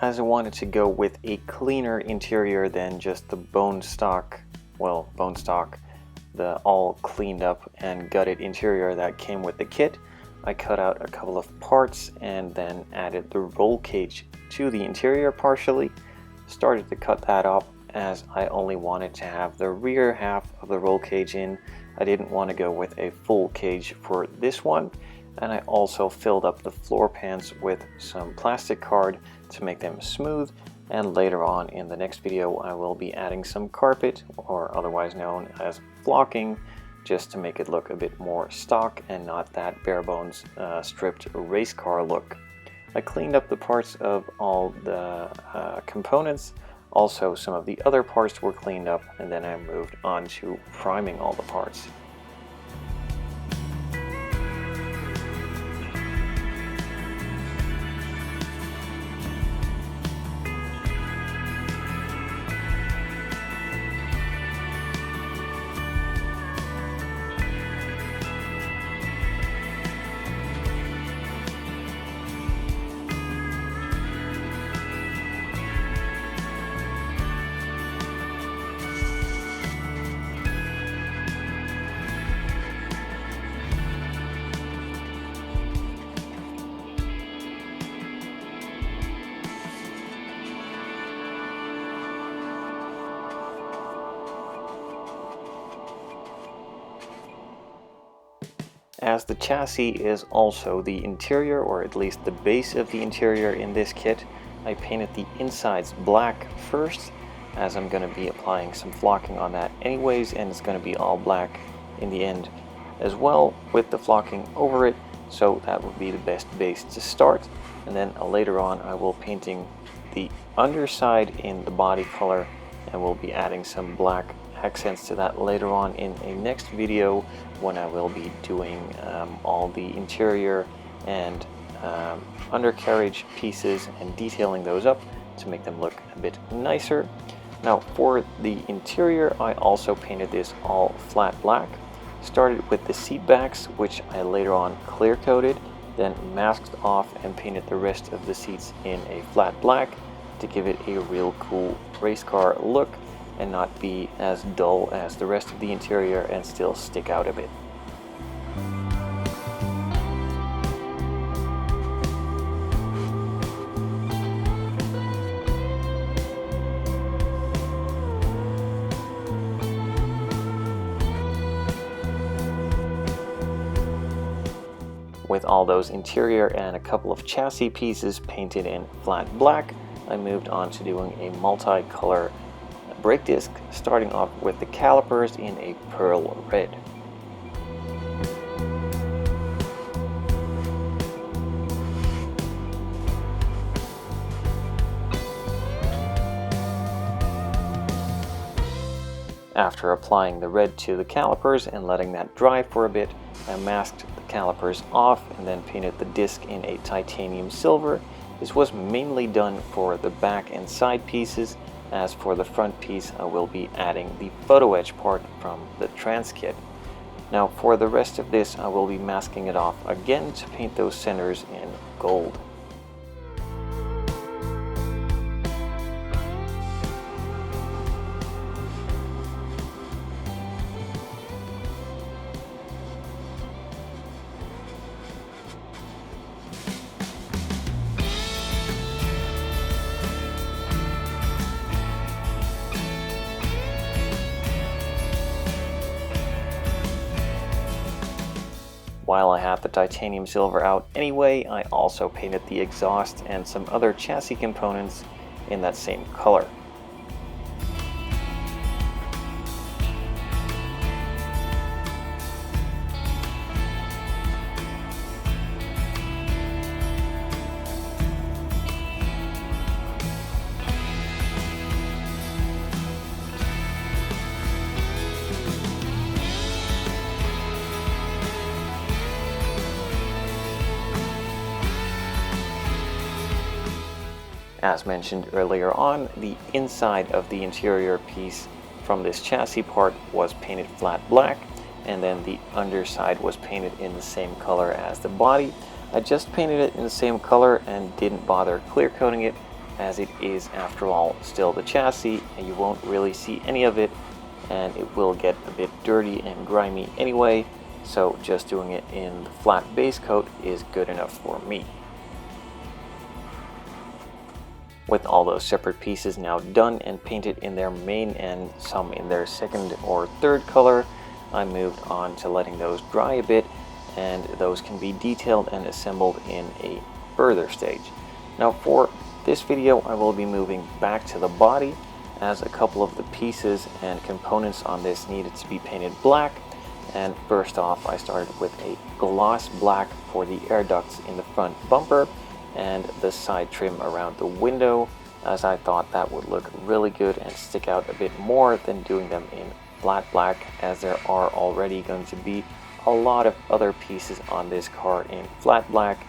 as I wanted to go with a cleaner interior than just the bone stock, the all cleaned up and gutted interior that came with the kit, I cut out a couple of parts and then added the roll cage to the interior partially. Started to cut that up as I only wanted to have the rear half of the roll cage in. I didn't want to go with a full cage for this one. And I also filled up the floor pans with some plastic card to make them smooth, and later on in the next video I will be adding some carpet, or otherwise known as flocking, just to make it look a bit more stock and not that bare bones stripped race car look. I cleaned up the parts of all the components, also some of the other parts were cleaned up, and then I moved on to priming all the parts. As the chassis is also the interior, or at least the base of the interior in this kit, I painted the insides black first, as I'm going to be applying some flocking on that anyways, and it's going to be all black in the end as well with the flocking over it, so that would be the best base to start. And then later on I will painting the underside in the body color, and we'll be adding some black accents to that later on in a next video when I will be doing all the interior and undercarriage pieces and detailing those up to make them look a bit nicer. Now for the interior, I also painted this all flat black. Started with the seat backs, which I later on clear coated, then masked off and painted the rest of the seats in a flat black to give it a real cool race car look and not be as dull as the rest of the interior and still stick out a bit. With all those interior and a couple of chassis pieces painted in flat black, I moved on to doing a multi-color brake disc, starting off with the calipers in a pearl red. After applying the red to the calipers and letting that dry for a bit, I masked the calipers off and then painted the disc in a titanium silver. This was mainly done for the back and side pieces. As for the front piece, I will be adding the photo etch part from the trans kit. Now for the rest of this, I will be masking it off again to paint those centers in gold. While I had the titanium silver out anyway, I also painted the exhaust and some other chassis components in that same color. As mentioned earlier on, the inside of the interior piece from this chassis part was painted flat black, and then the underside was painted in the same color as the body. I just painted it in the same color and didn't bother clear coating it as it is, after all, still the chassis, and you won't really see any of it, and it will get a bit dirty and grimy anyway, so just doing it in the flat base coat is good enough for me. With all those separate pieces now done and painted in their main and some in their second or third color, I moved on to letting those dry a bit, and those can be detailed and assembled in a further stage. Now for this video I will be moving back to the body, as a couple of the pieces and components on this needed to be painted black. And first off, I started with a gloss black for the air ducts in the front bumper and the side trim around the window, as I thought that would look really good and stick out a bit more than doing them in flat black, as there are already going to be a lot of other pieces on this car in flat black.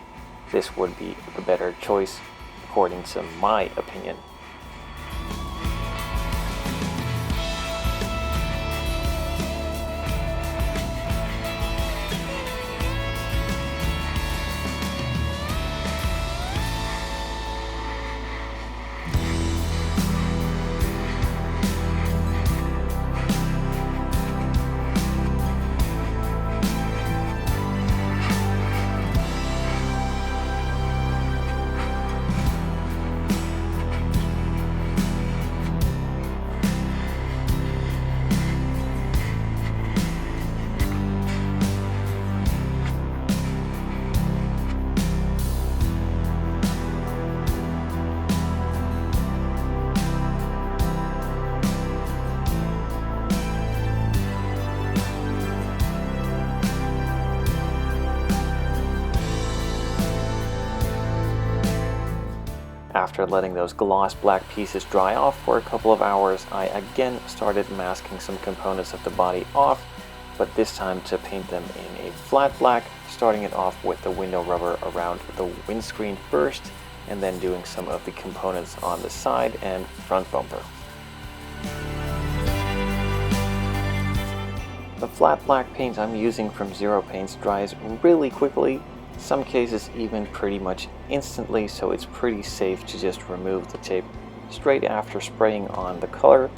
This would be the better choice according to my opinion. After letting those gloss black pieces dry off for a couple of hours, I again started masking some components of the body off, but this time to paint them in a flat black, starting it off with the window rubber around the windscreen first, and then doing some of the components on the side and front bumper. The flat black paint I'm using from Zero Paints dries really quickly, some cases even pretty much instantly, so it's pretty safe to just remove the tape straight after spraying on the color,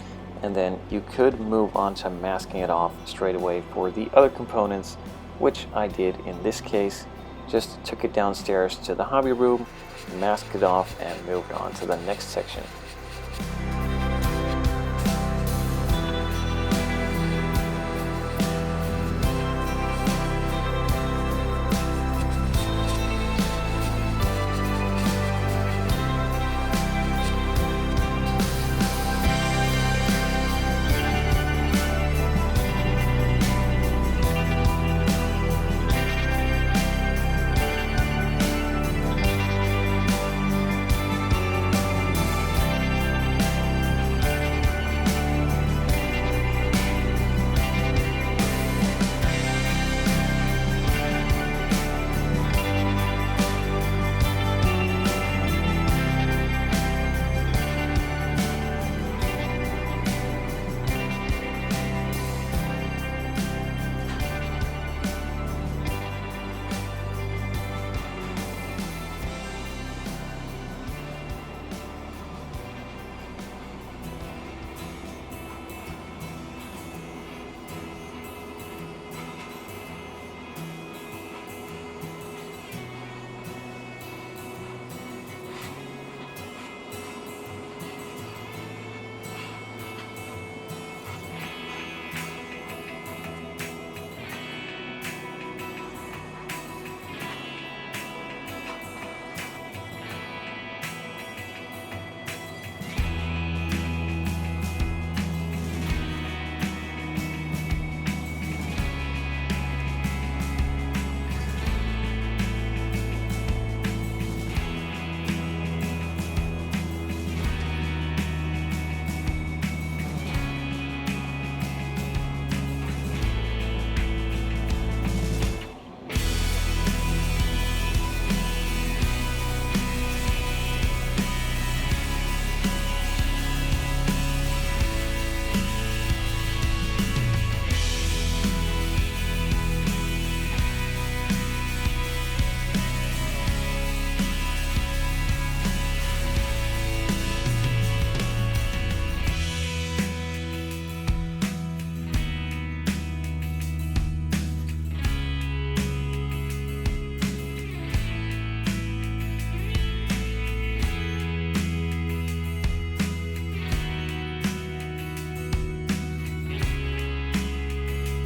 and then you could move on to masking it off straight away for the other components, which I did in this case. Just took it downstairs to the hobby room, masked it off, and moved on to the next section.